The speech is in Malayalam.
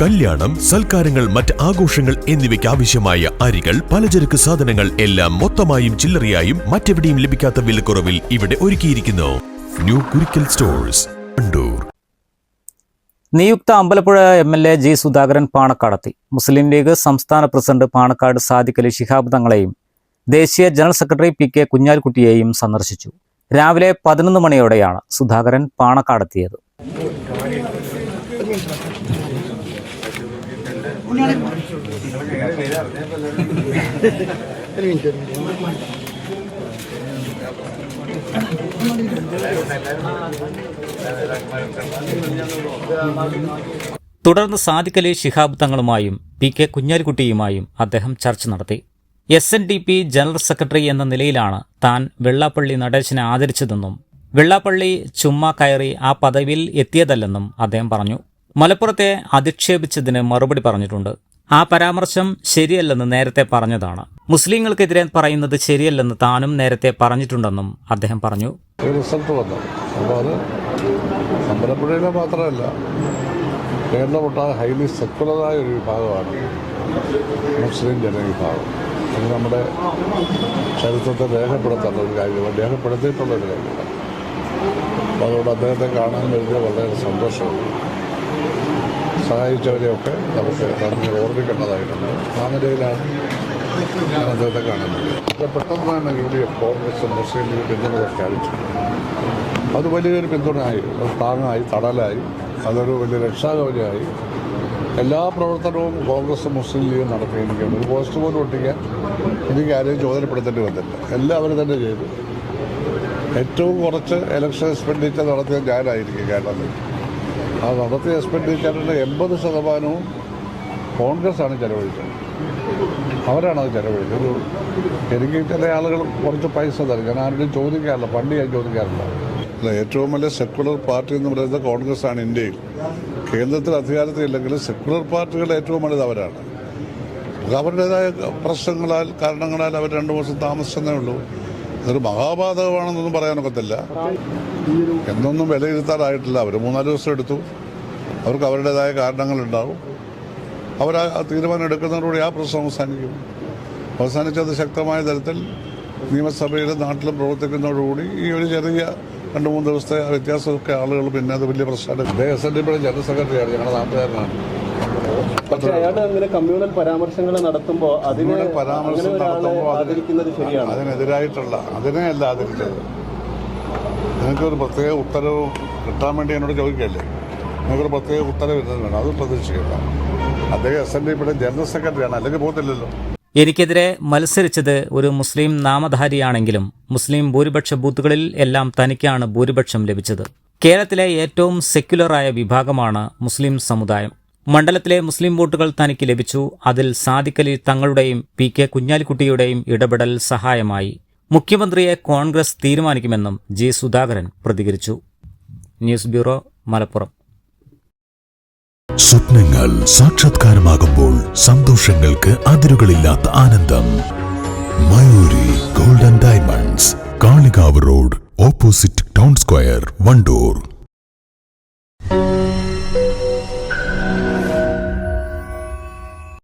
കല്യാണം, സൽക്കാരങ്ങൾ, മറ്റ് ആഘോഷങ്ങൾ എന്നിവയ്ക്ക് ആവശ്യമായ അരികൾ, പലചരക്ക് സാധനങ്ങൾ എല്ലാം മൊത്തമായും ചില്ലറയായും മറ്റെവിടെയും ലഭിക്കാത്ത വിലക്കുറവിൽ ഇവിടെ ഒരുക്കിയിരിക്കുന്നു. New Kurikkal stores, Wandoor. നിയുക്ത അമ്പലപ്പുഴ MLA ജി സുധാകരൻ പാണക്കാടെത്തി. മുസ്ലിം ലീഗ് സംസ്ഥാന പ്രസിഡന്റ് പാണക്കാട് സാദിഖ് അലി ശിഹാബ് തങ്ങളെയും ദേശീയ ജനറൽ സെക്രട്ടറി PK കുഞ്ഞാലിക്കുട്ടിയെയും സന്ദർശിച്ചു. രാവിലെ 11 മണിയോടെയാണ് സുധാകരൻ പാണക്കാടെത്തിയത്. തുടർന്ന് സാദിഖ് അലി ശിഹാബ് തങ്ങളുമായും PK കുഞ്ഞാലിക്കുട്ടിയുമായും അദ്ദേഹം ചർച്ച നടത്തി. SNDP ജനറൽ സെക്രട്ടറി എന്ന നിലയിലാണ് താൻ വെള്ളാപ്പള്ളി നടേശനെ ആദരിച്ചതെന്നും വെള്ളാപ്പള്ളി ചുമ്മാ കയറി ആ പദവിയിൽ എത്തിയതല്ലെന്നും അദ്ദേഹം പറഞ്ഞു. മലപ്പുറത്തെ അധിക്ഷേപിച്ചതിന് മറുപടി പറഞ്ഞിട്ടുണ്ട്. ആ പരാമർശം ശരിയല്ലെന്ന് നേരത്തെ പറഞ്ഞതാണ്. മുസ്ലിങ്ങൾക്കെതിരെ പറയുന്നത് ശരിയല്ലെന്ന് താനും നേരത്തെ പറഞ്ഞിട്ടുണ്ടെന്നും അദ്ദേഹം പറഞ്ഞു. റിസൾട്ട് വന്നു. അപ്പോൾ അത് അമ്പലപ്പുഴയിലെ മാത്രമല്ല, കേരളമൊട്ടാകെ ഹൈലി സെക്കുലറായ ഒരു വിഭാഗമാണ് മുസ്ലിം ജനവിഭാഗം. അത് നമ്മുടെ ചരിത്രത്തെ രേഖപ്പെടുത്തുന്ന ഒരു കാര്യമാണ്, രേഖപ്പെടുത്തിയിട്ടുള്ള ഒരു കാര്യമാണ്. അപ്പോൾ അതുകൊണ്ട് അദ്ദേഹത്തെ കാണാൻ കഴിഞ്ഞാൽ വളരെ സന്തോഷമുണ്ട്. സഹായിച്ചവരെയൊക്കെ നമുക്ക് നന്ദി ഓർമ്മിക്കേണ്ടതായിട്ടുണ്ട്. ആ നിലയിലാണ് അദ്ദേഹത്തെ കാണാൻ കഴിയുന്നത്. പെട്ടെന്ന് തന്നെ UDF, കോൺഗ്രസ്, മുസ്ലിം ലീഗ് പിന്തുണ പ്രഖ്യാപിച്ചു. അത് വലിയൊരു പിന്തുണയായി, താങ്ങായി, തടലായി, അതൊരു വലിയ രക്ഷാകവചമായി. എല്ലാ പ്രവർത്തനവും കോൺഗ്രസും മുസ്ലിം ലീഗും നടത്തിയിരിക്കുകയാണ്. ഒരു പോസ്റ്റ് പോലും ഒട്ടിക്കാൻ എനിക്ക് ആരെയും ചുമതലപ്പെടുത്തേണ്ടി വന്നില്ല. എല്ലാവരും തന്നെ ചെയ്തു. ഏറ്റവും കുറച്ച് ഇലക്ഷൻ എക്സ്പെൻഡിച്ചർ നടത്തിയ ഞാനായിരിക്കും കേരളത്തിൽ. ആ നടത്തിയ എക്സ്പെൻഡിച്ചറിൻ്റെ 80% കോൺഗ്രസ്സാണ് ചെലവഴിച്ചത്. അവരാണ് അത് ചെലവഴിച്ചത്. എനിക്ക് ചില ആളുകൾ കുറച്ച് പൈസ തരും. ഞാൻ ആരുടെയും ചോദിക്കാറില്ല, പണ്ട് ഞാൻ ചോദിക്കാറില്ല. ഏറ്റവും വലിയ സെക്കുലർ പാർട്ടി എന്ന് പറയുന്നത് കോൺഗ്രസ്സാണ് ഇന്ത്യയിൽ. കേന്ദ്രത്തിൽ അധികാരത്തിലില്ലെങ്കിലും സെക്കുലർ പാർട്ടികളുടെ ഏറ്റവും വലുത് അവരാണ്. അവരുടേതായ പ്രശ്നങ്ങളാൽ, കാരണങ്ങളാൽ അവർ 2 വർഷം താമസിച്ചതേ ഉള്ളൂ. അതൊരു മഹാപാതകമാണെന്നൊന്നും പറയാനൊക്കത്തില്ല. എന്നൊന്നും വിലയിരുത്താറായിട്ടില്ല. അവർ 3-4 ദിവസം എടുത്തു. അവർക്ക് അവരുടേതായ കാരണങ്ങളുണ്ടാവും. അവർ ആ തീരുമാനം എടുക്കുന്നതോടുകൂടി ആ പ്രശ്നം അവസാനിക്കും. അവസാനിച്ചത് ശക്തമായ തരത്തിൽ നിയമസഭയിലും നാട്ടിലും പ്രവർത്തിക്കുന്നതോടുകൂടി ഈ ഒരു ചെറിയ 2-3 ദിവസത്തെ വ്യത്യാസമൊക്കെ ആളുകൾ പിന്നെ അത് വലിയ പ്രശ്നമാണ്. SNDP ജനറൽ സെക്രട്ടറിയാണ്, ഞങ്ങളുടെ നാട്ടുകാരനാണ്. പക്ഷേ അയാൾ അങ്ങനെ കമ്മ്യൂണൽ പരാമർശങ്ങൾ നടത്തുമ്പോൾ അതിനെതിരായിട്ടുള്ള അതിനെയല്ല ആദരിച്ചത്. നിങ്ങൾക്കൊരു പ്രത്യേക ഉത്തരവ് കിട്ടാൻ വേണ്ടി എന്നോട് ചോദിക്കല്ലേ? നിങ്ങൾക്കൊരു പ്രത്യേക ഉത്തരവ് ഇരുന്നത് വേണം, അത് പ്രതീക്ഷിക്കില്ല. അദ്ദേഹം SNDP ജനറൽ സെക്രട്ടറിയാണ്, അല്ലെങ്കിൽ പോകത്തില്ലല്ലോ. എനിക്കെതിരെ മത്സരിച്ചത് ഒരു മുസ്ലിം നാമധാരിയാണെങ്കിലും മുസ്ലിം ഭൂരിപക്ഷ ബൂത്തുകളിൽ എല്ലാം തനിക്കാണ് ഭൂരിപക്ഷം ലഭിച്ചത്. കേരളത്തിലെ ഏറ്റവും സെക്യുലറായ വിഭാഗമാണ് മുസ്ലിം സമുദായം. മണ്ഡലത്തിലെ മുസ്ലിം വോട്ടുകൾ തനിക്ക് ലഭിച്ചു. അതിൽ സാദിഖ് അലി തങ്ങളുടെയും PK കുഞ്ഞാലിക്കുട്ടിയുടെയും ഇടപെടൽ സഹായമായി. മുഖ്യമന്ത്രിയെ കോൺഗ്രസ് തീരുമാനിക്കുമെന്നും ജി സുധാകരൻ പ്രതികരിച്ചു. News bureau, Malappuram. സ്വപ്നങ്ങൾ സാക്ഷാത്കാരമാകുമ്പോൾ സന്തോഷങ്ങൾക്ക് അതിരുകളില്ലാത്ത ആനന്ദം. Mayuri golden diamonds, Kalikavu road, opposite town square, Wandoor.